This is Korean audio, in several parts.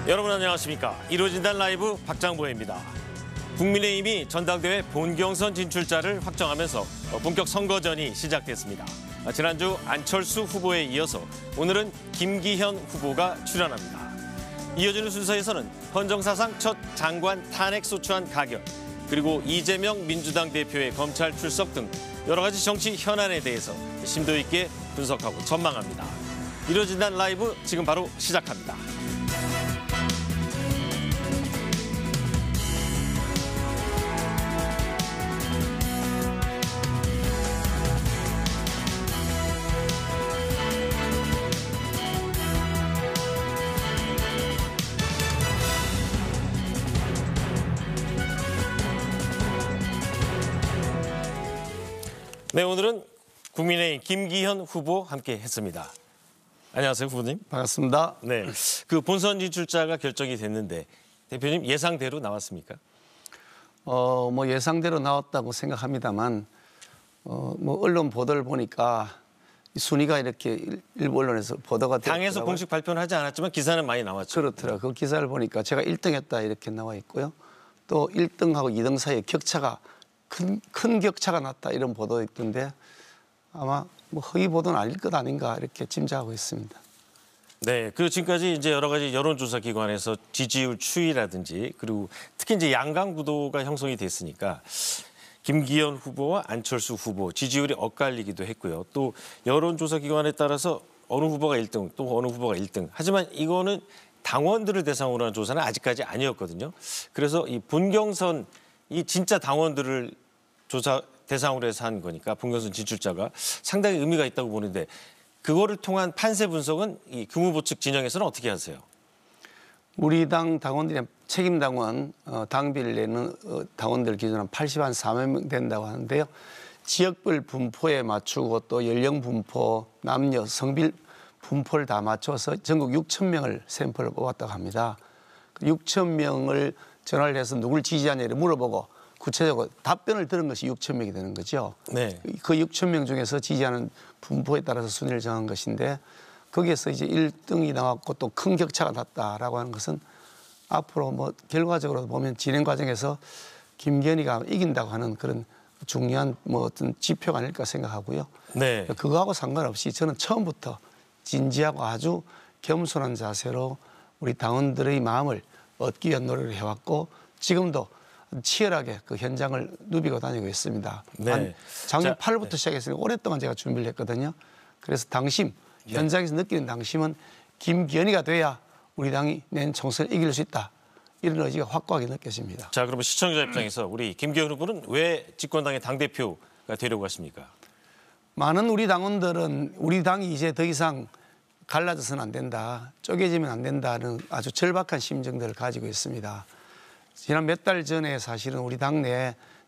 여러분 안녕하십니까. 이루어진단 라이브 박장보입니다. 국민의힘이 전당대회 본경선 진출자를 확정하면서 본격 선거전이 시작됐습니다. 지난주 안철수 후보에 이어서 오늘은 김기현 후보가 출연합니다. 이어지는 순서에서는 헌정사상 첫 장관 탄핵 소추안 가결, 그리고 이재명 민주당 대표의 검찰 출석 등 여러 가지 정치 현안에 대해서 심도 있게 분석하고 전망합니다. 이루어진단 라이브 지금 바로 시작합니다. 네, 오늘은 국민의힘 김기현 후보 함께 했습니다. 안녕하세요, 후보님. 반갑습니다. 네, 그 본선 진출자가 결정이 됐는데 대표님 예상대로 나왔습니까? 뭐 예상대로 나왔다고 생각합니다만 뭐 언론 보도를 보니까 순위가 이렇게 일부 언론에서 보도가 당에서 공식 발표는 하지 않았지만 기사는 많이 나왔죠. 그렇더라. 그 기사를 보니까 제가 1등했다 이렇게 나와 있고요. 또 1등하고 2등 사이에 격차가 큰 격차가 났다 이런 보도 있던데 아마 뭐 허위 보도는 아닐 것 아닌가 이렇게 짐작하고 있습니다. 네, 그 지금까지 이제 여러 가지 여론조사 기관에서 지지율 추이라든지 그리고 특히 이제 양강 구도가 형성이 됐으니까 김기현 후보와 안철수 후보 지지율이 엇갈리기도 했고요. 또 여론조사 기관에 따라서 어느 후보가 1등 또 어느 후보가 1등. 하지만 이거는 당원들을 대상으로 한 조사는 아직까지 아니었거든요. 그래서 이 본경선 이 진짜 당원들을 조사 대상으로 해서 한 거니까 본경선 진출자가 상당히 의미가 있다고 보는데 그거를 통한 판세 분석은 이 금후보 측 진영에서는 어떻게 하세요? 우리 당 당원들이 책임 당원 당비를 내는 당원들 기준 한 4만 명 된다고 하는데요. 지역별 분포에 맞추고 또 연령 분포, 남녀, 성별 분포를 다 맞춰서 전국 6천 명을 샘플을 뽑았다고 합니다. 6천 명을 전화를 해서 누굴 지지하냐를 물어보고 구체적으로 답변을 들은 것이 6천 명이 되는 거죠. 네. 그 6천 명 중에서 지지하는 분포에 따라서 순위를 정한 것인데 거기에서 이제 1등이 나왔고 또 큰 격차가 났다라고 하는 것은 앞으로 뭐 결과적으로 보면 진행 과정에서 김기현이가 이긴다고 하는 그런 중요한 뭐 어떤 지표가 아닐까 생각하고요. 네. 그거하고 상관없이 저는 처음부터 진지하고 아주 겸손한 자세로 우리 당원들의 마음을 얻기 위한 노력을 해왔고 지금도 치열하게 그 현장을 누비고 다니고 있습니다. 네. 작년 8월부터 시작했으니까 오랫동안 제가 준비를 했거든요. 그래서 당심, 현장에서 느끼는 당심은 김기현이가 돼야 우리 당이 내년 총선을 이길 수 있다. 이런 의지가 확고하게 느껴집니다. 자, 그러면 시청자 입장에서 우리 김기현 후보는 왜 집권당의 당대표가 되려고 하십니까? 많은 우리 당원들은 우리 당이 이제 더 이상 갈라져서는 안 된다, 쪼개지면 안 된다는 아주 절박한 심정들을 가지고 있습니다. 지난 몇 달 전에 사실은 우리 당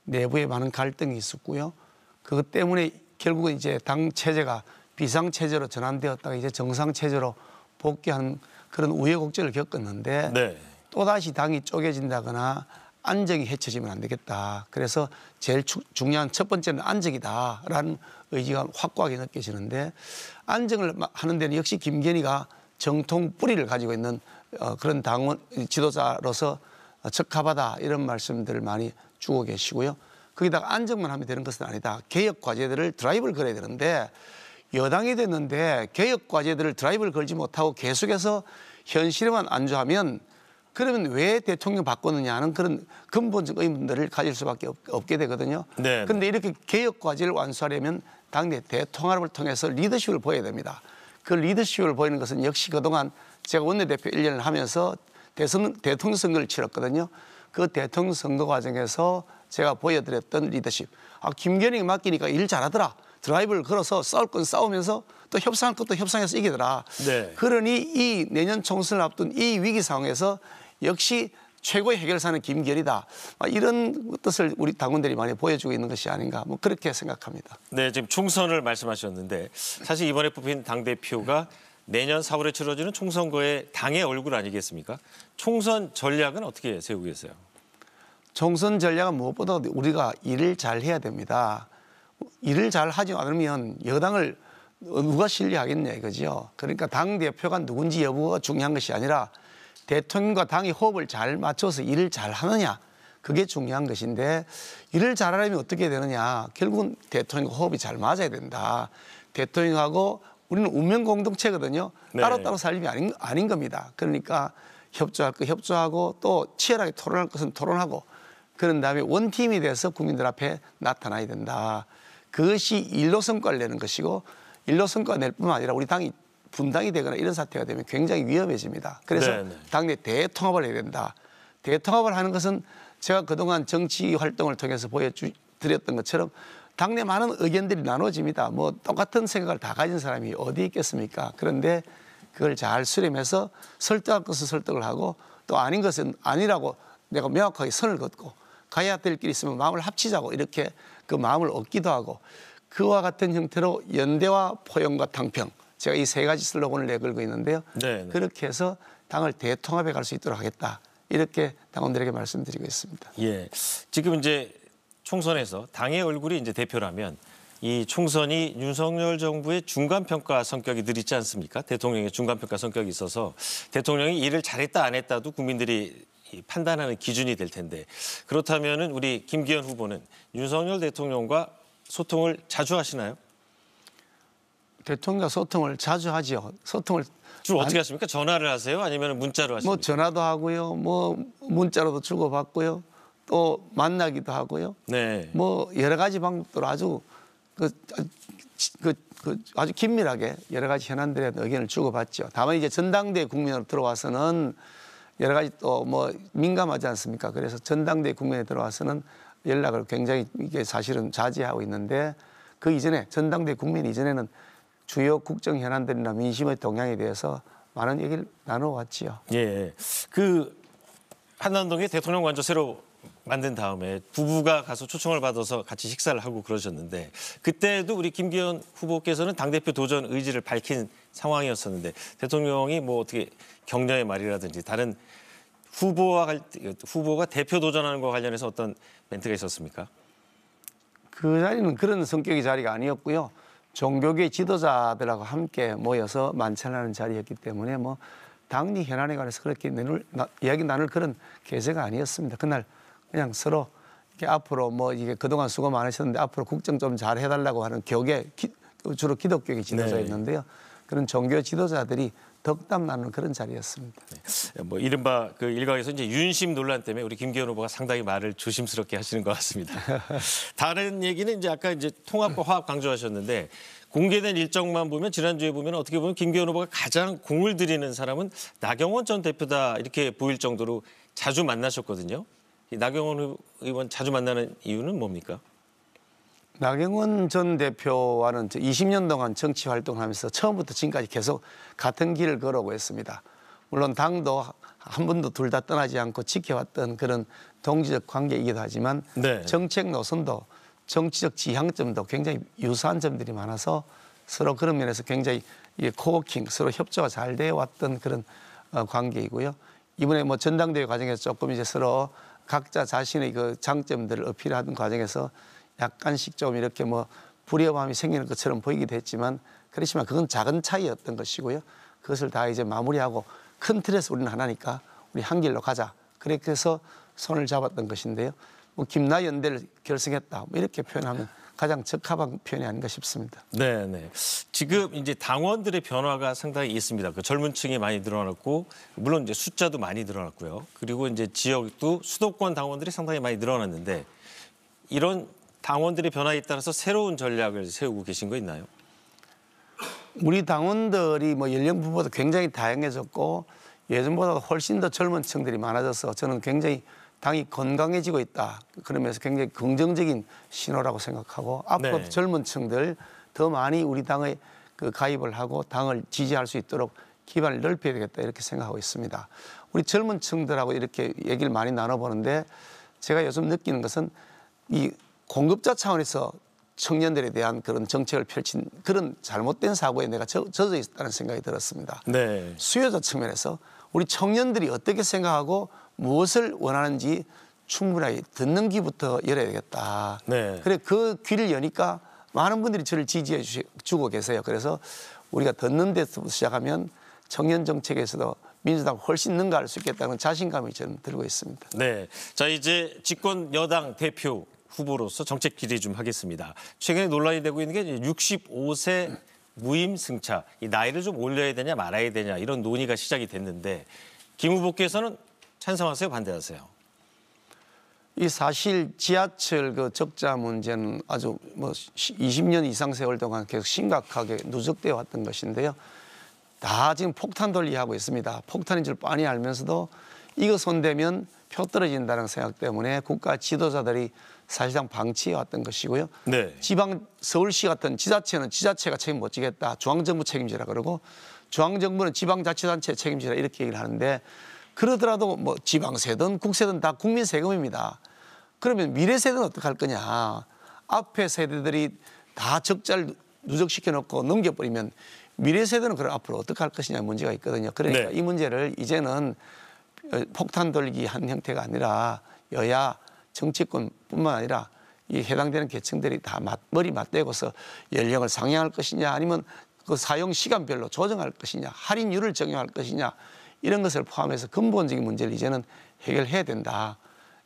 내부에 많은 갈등이 있었고요. 그것 때문에 결국은 이제 당 체제가 비상체제로 전환되었다가 이제 정상체제로 복귀하는 그런 우여곡절을 겪었는데 네. 또다시 당이 쪼개진다거나 안정이 해쳐지면 안 되겠다. 그래서 제일 중요한 첫 번째는 안정이다라는 의지가 확고하게 느껴지는데 안정을 하는 데는 역시 김기현이가 정통 뿌리를 가지고 있는 그런 당원 지도자로서 적합하다 이런 말씀들을 많이 주고 계시고요. 거기다가 안정만 하면 되는 것은 아니다. 개혁 과제들을 드라이브를 걸어야 되는데 여당이 됐는데 개혁 과제들을 드라이브를 걸지 못하고 계속해서 현실에만 안주하면 그러면 왜 대통령 바꿨느냐 하는 그런 근본적 의문들을 가질 수밖에 없게 되거든요. 네. 그런데 이렇게 개혁 과제를 완수하려면 당내 대통합을 통해서 리더십을 보여야 됩니다. 그 리더십을 보이는 것은 역시 그동안 제가 원내대표 1년을 하면서 대통령 선거를 치렀거든요. 그 대통령 선거 과정에서 제가 보여드렸던 리더십. 김기현이가 맡기니까 일 잘하더라. 드라이브를 걸어서 싸울 건 싸우면서 또 협상할 것도 협상해서 이기더라. 네. 그러니 이 내년 총선을 앞둔 이 위기 상황에서 역시 최고의 해결사는 김기현이다. 이런 뜻을 우리 당원들이 많이 보여주고 있는 것이 아닌가 뭐 그렇게 생각합니다. 네, 지금 총선을 말씀하셨는데 사실 이번에 뽑힌 당대표가 내년 4월에 치러지는 총선거의 당의 얼굴 아니겠습니까? 총선 전략은 어떻게 세우고 계세요? 총선 전략은 무엇보다 우리가 일을 잘 해야 됩니다. 일을 잘 하지 않으면 여당을 누가 신뢰하겠냐 이거죠. 그러니까 당대표가 누군지 여부가 중요한 것이 아니라 대통령과 당이 호흡을 잘 맞춰서 일을 잘 하느냐. 그게 중요한 것인데 일을 잘하려면 어떻게 되느냐. 결국은 대통령과 호흡이 잘 맞아야 된다. 대통령하고 우리는 운명 공동체거든요. 네. 따로따로 살림이 아닌 겁니다. 그러니까 협조할 거 협조하고 또 치열하게 토론할 것은 토론하고 그런 다음에 원팀이 돼서 국민들 앞에 나타나야 된다. 그것이 일로 성과를 내는 것이고 일로 성과 낼 뿐만 아니라 우리 당이 분당이 되거나 이런 사태가 되면 굉장히 위험해집니다. 그래서 네네. 당내 대통합을 해야 된다. 대통합을 하는 것은 제가 그동안 정치 활동을 통해서 보여드렸던 것처럼 당내 많은 의견들이 나눠집니다. 뭐 똑같은 생각을 다 가진 사람이 어디 있겠습니까? 그런데 그걸 잘 수렴해서 설득할 것은 설득을 하고 또 아닌 것은 아니라고 내가 명확하게 선을 긋고 가야 될 길이 있으면 마음을 합치자고 이렇게 그 마음을 얻기도 하고 그와 같은 형태로 연대와 포용과 당평 제가 이 세 가지 슬로건을 내걸고 있는데요. 네네. 그렇게 해서 당을 대통합해 갈 수 있도록 하겠다. 이렇게 당원들에게 말씀드리고 있습니다. 예. 지금 이제 총선에서 당의 얼굴이 이제 대표라면 이 총선이 윤석열 정부의 중간평가 성격이 늘 있지 않습니까? 대통령의 중간평가 성격이 있어서 대통령이 일을 잘했다 안 했다도 국민들이 판단하는 기준이 될 텐데 그렇다면은 우리 김기현 후보는 윤석열 대통령과 소통을 자주 하시나요? 대통령과 소통을 자주 하죠. 소통을 주로 어떻게 하십니까? 전화를 하세요? 아니면 문자로 하십니까? 뭐 전화도 하고요. 뭐 문자로도 주고받고요. 또 만나기도 하고요. 네. 뭐 여러 가지 방법으로 아주 아주 긴밀하게 여러 가지 현안들에 대한 의견을 주고받죠. 다만 이제 전당대 국면으로 들어와서는 여러 가지 또 뭐 민감하지 않습니까? 그래서 전당대 국면에 들어와서는 연락을 굉장히 이게 사실은 자제하고 있는데 그 이전에 전당대 국면 이전에는 주요 국정 현안들이나 민심의 동향에 대해서 많은 얘기를 나눠왔지요. 예. 그 한남동에 대통령 관저 새로 만든 다음에 부부가 가서 초청을 받아서 같이 식사를 하고 그러셨는데 그때도 우리 김기현 후보께서는 당대표 도전 의지를 밝힌 상황이었었는데 대통령이 뭐 어떻게 격려의 말이라든지 다른 후보가 대표 도전하는 것과 관련해서 어떤 멘트가 있었습니까? 그 자리는 그런 성격의 자리가 아니었고요. 종교계 지도자들하고 함께 모여서 만찬하는 자리였기 때문에 뭐 당리 현안에 관해서 그렇게 이야기 나눌 그런 계제가 아니었습니다. 그날 그냥 서로 이렇게 앞으로 뭐 이게 그동안 수고 많으셨는데 앞으로 국정 좀 잘 해달라고 하는 교계 주로 기독교계 지도자였는데요. 그런 종교 지도자들이 덕담 나누는 그런 자리였습니다. 네. 뭐 이른바 그 일각에서 이제 윤심 논란 때문에 우리 김기현 후보가 상당히 말을 조심스럽게 하시는 것 같습니다. 다른 얘기는 이제 아까 이제 통합과 화합 강조하셨는데 공개된 일정만 보면 지난주에 보면 어떻게 보면 김기현 후보가 가장 공을 들이는 사람은 나경원 전 대표다 이렇게 보일 정도로 자주 만나셨거든요. 나경원 의원 자주 만나는 이유는 뭡니까? 나경원 전 대표와는 20년 동안 정치 활동을 하면서 처음부터 지금까지 계속 같은 길을 걸어오고 있습니다. 물론 당도 한 번도 둘 다 떠나지 않고 지켜왔던 그런 동지적 관계이기도 하지만 네. 정책 노선도 정치적 지향점도 굉장히 유사한 점들이 많아서 서로 그런 면에서 굉장히 코워킹, 서로 협조가 잘 되어 왔던 그런 관계이고요. 이번에 뭐 전당대회 과정에서 조금 이제 서로 각자 자신의 그 장점들을 어필하는 과정에서 약간씩 좀 이렇게 뭐 불협화음이 생기는 것처럼 보이기도 했지만 그렇지만 그건 작은 차이였던 것이고요. 그것을 다 이제 마무리하고 큰 틀에서 우리는 하나니까 우리 한 길로 가자. 그렇게 해서 손을 잡았던 것인데요. 뭐 김나연대를 결성했다. 뭐 이렇게 표현하면 가장 적합한 표현이 아닌가 싶습니다. 네, 네. 지금 이제 당원들의 변화가 상당히 있습니다. 그 젊은 층이 많이 늘어났고 물론 이제 숫자도 많이 늘어났고요. 그리고 이제 지역도 수도권 당원들이 상당히 많이 늘어났는데 이런 당원들의 변화에 따라서 새로운 전략을 세우고 계신 거 있나요? 우리 당원들이 뭐 연령부보다 굉장히 다양해졌고 예전보다 훨씬 더 젊은 층들이 많아져서 저는 굉장히 당이 건강해지고 있다. 그러면서 굉장히 긍정적인 신호라고 생각하고 앞으로 네. 젊은 층들 더 많이 우리 당에 그 가입을 하고 당을 지지할 수 있도록 기반을 넓혀야 되겠다 이렇게 생각하고 있습니다. 우리 젊은 층들하고 이렇게 얘기를 많이 나눠보는데 제가 요즘 느끼는 것은 이 공급자 차원에서 청년들에 대한 그런 정책을 펼친 그런 잘못된 사고에 내가 젖어 있다는 생각이 들었습니다. 네. 수요자 측면에서 우리 청년들이 어떻게 생각하고 무엇을 원하는지 충분하게 듣는 귀부터 열어야 되겠다. 네. 그래 그 귀를 여니까 많은 분들이 저를 지지해 주고 계세요. 그래서 우리가 듣는 데서부터 시작하면 청년 정책에서도 민주당 훨씬 능가할 수 있겠다는 자신감이 저는 들고 있습니다. 네, 자 이제 집권 여당 대표 후보로서 정책 기대 좀 하겠습니다. 최근에 논란이 되고 있는 게 65세 무임승차, 이 나이를 좀 올려야 되냐 말아야 되냐 이런 논의가 시작이 됐는데 김 후보께서는 찬성하세요, 반대하세요? 이 사실 지하철 그 적자 문제는 아주 뭐 20년 이상 세월 동안 계속 심각하게 누적되어 왔던 것인데요. 다 지금 폭탄 돌리하고 있습니다. 폭탄인 줄 뻔히 알면서도 이거 손대면 표 떨어진다는 생각 때문에 국가 지도자들이 사실상 방치해 왔던 것이고요. 네. 지방 서울시 같은 지자체는 지자체가 책임 못 지겠다. 중앙정부 책임지라 그러고 중앙정부는 지방자치단체 책임지라 이렇게 얘기를 하는데 그러더라도 뭐 지방세든 국세든 다 국민 세금입니다. 그러면 미래 세대는 어떻게 할 거냐. 앞에 세대들이 다 적자를 누적시켜 놓고 넘겨버리면 미래 세대는 그럼 앞으로 어떻게 할 것이냐 문제가 있거든요. 그러니까 네. 이 문제를 이제는 폭탄 돌기 한 형태가 아니라 여야 정치권뿐만 아니라 이 해당되는 계층들이 다 머리 맞대고서 연령을 상향할 것이냐 아니면 그 사용 시간별로 조정할 것이냐 할인율을 적용할 것이냐 이런 것을 포함해서 근본적인 문제를 이제는 해결해야 된다.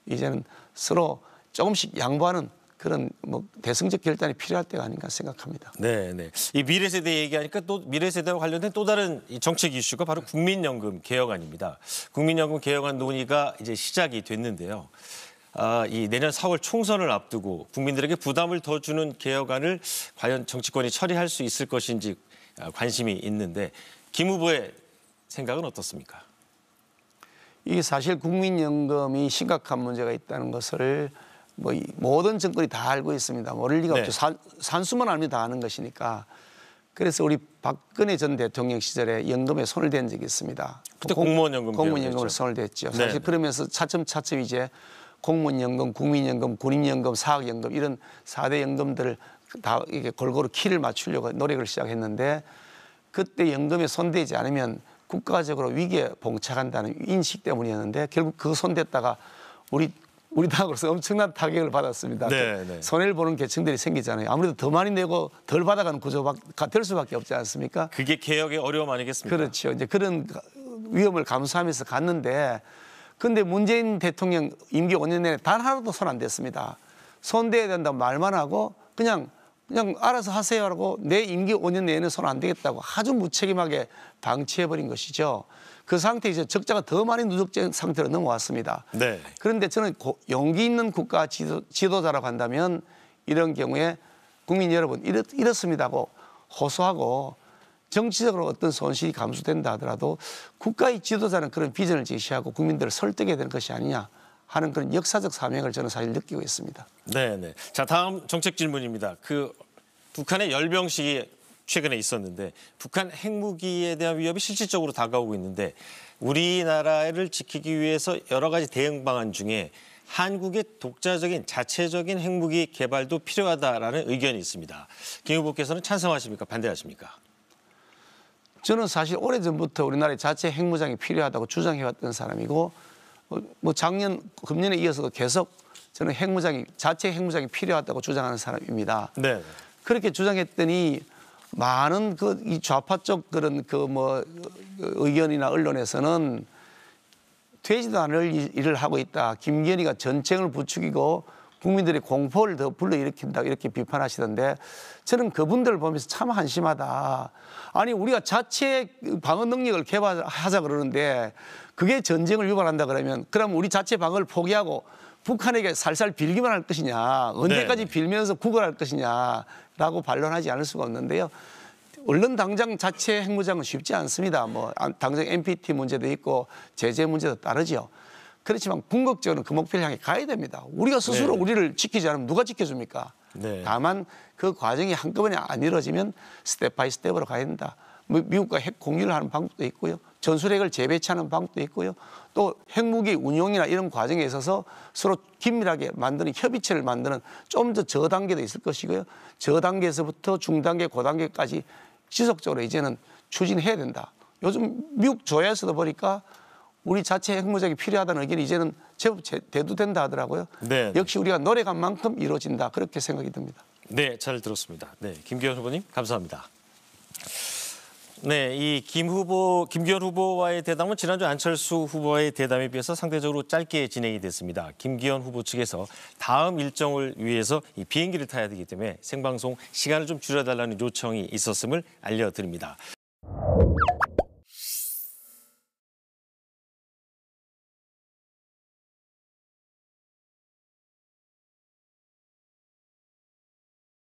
이제는 서로 조금씩 양보하는 그런 뭐 대승적 결단이 필요할 때가 아닌가 생각합니다. 네, 네. 이 미래 세대 얘기하니까 또 미래 세대와 관련된 또 다른 이 정책 이슈가 바로 국민연금 개혁안입니다. 국민연금 개혁안 논의가 이제 시작이 됐는데요. 이 내년 4월 총선을 앞두고 국민들에게 부담을 더 주는 개혁안을 과연 정치권이 처리할 수 있을 것인지 관심이 있는데 김 후보의 생각은 어떻습니까? 이 사실 국민연금이 심각한 문제가 있다는 것을 뭐 모든 정권이 다 알고 있습니다. 모를 리가 네. 없죠. 산수만 알면 다 아는 것이니까. 그래서 우리 박근혜 전 대통령 시절에 연금에 손을 댄 적이 있습니다. 그때 공무원연금 공무원연금을 손을 댔죠. 사실 네. 그러면서 차츰차츰 이제 공무원연금, 국민연금, 군인연금, 사학연금 이런 4대 연금들을 다 이게 골고루 키를 맞추려고 노력을 시작했는데 그때 연금에 손대지 않으면 국가적으로 위기에 봉착한다는 인식 때문이었는데 결국 그 손댔다가 우리 당으로서 엄청난 타격을 받았습니다. 네, 네. 손해를 보는 계층들이 생기잖아요. 아무래도 더 많이 내고 덜 받아가는 구조가 될 수밖에 없지 않습니까? 그게 개혁의 어려움 아니겠습니까? 그렇죠. 이제 그런 위험을 감수하면서 갔는데 근데 문재인 대통령 임기 5년 내내 단 하나도 손 안 댔습니다. 손대야 된다고 말만 하고 그냥 알아서 하세요라고 내 임기 5년 내에는 손 안 대겠다고 아주 무책임하게 방치해버린 것이죠. 그 상태에 이제 적자가 더 많이 누적된 상태로 넘어왔습니다. 네. 그런데 저는 용기 있는 국가 지도자라고 한다면 이런 경우에 국민 여러분 이렇습니다고 호소하고 정치적으로 어떤 손실이 감수된다 하더라도 국가의 지도자는 그런 비전을 제시하고 국민들을 설득해야 되는 것이 아니냐 하는 그런 역사적 사명을 저는 사실 느끼고 있습니다. 네, 네. 자, 다음 정책 질문입니다. 그 북한의 열병식이 최근에 있었는데 북한 핵무기에 대한 위협이 실질적으로 다가오고 있는데 우리나라를 지키기 위해서 여러 가지 대응 방안 중에 한국의 독자적인 자체적인 핵무기 개발도 필요하다라는 의견이 있습니다. 김 후보께서는 찬성하십니까? 반대하십니까? 저는 사실 오래전부터 우리나라에 자체 핵무장이 필요하다고 주장해왔던 사람이고 뭐 금년에 이어서도 계속 저는 자체 핵무장이 필요하다고 주장하는 사람입니다. 네. 그렇게 주장했더니 많은 이 좌파 쪽 그런 의견이나 언론에서는 되지도 않을 일을 하고 있다. 김건희가 전쟁을 부추기고 국민들의 공포를 더 불러일으킨다 이렇게 비판하시던데 저는 그분들을 보면서 참 한심하다. 아니 우리가 자체 방어 능력을 개발하자 그러는데 그게 전쟁을 유발한다 그러면 그럼 우리 자체 방어를 포기하고 북한에게 살살 빌기만 할 것이냐 언제까지 네. 빌면서 구걸할 것이냐라고 반론하지 않을 수가 없는데요. 얼른 당장 자체 핵무장은 쉽지 않습니다. 뭐 당장 NPT 문제도 있고 제재 문제도 따르죠. 그렇지만 궁극적으로는 그 목표를 향해 가야 됩니다. 우리가 스스로 네. 우리를 지키지 않으면 누가 지켜줍니까? 네. 다만 그 과정이 한꺼번에 안 이루어지면 스텝 바이 스텝으로 가야 된다. 미국과 핵 공유를 하는 방법도 있고요. 전술핵을 재배치하는 방법도 있고요. 또 핵무기 운용이나 이런 과정에 있어서 서로 긴밀하게 만드는 협의체를 만드는 좀 더 저단계도 있을 것이고요. 저단계에서부터 중단계, 고단계까지 지속적으로 이제는 추진해야 된다. 요즘 미국 조야에서도 보니까 우리 자체 핵무장이 필요하다는 의견이 이제는 제법 대두된다 하더라고요. 네. 역시 우리가 노력한 만큼 이루어진다. 그렇게 생각이 듭니다. 네, 잘 들었습니다. 네, 김기현 후보님 감사합니다. 네, 이 김기현 후보와의 대담은 지난주 안철수 후보와의 대담에 비해서 상대적으로 짧게 진행이 됐습니다. 김기현 후보 측에서 다음 일정을 위해서 이 비행기를 타야 되기 때문에 생방송 시간을 좀 줄여달라는 요청이 있었음을 알려드립니다.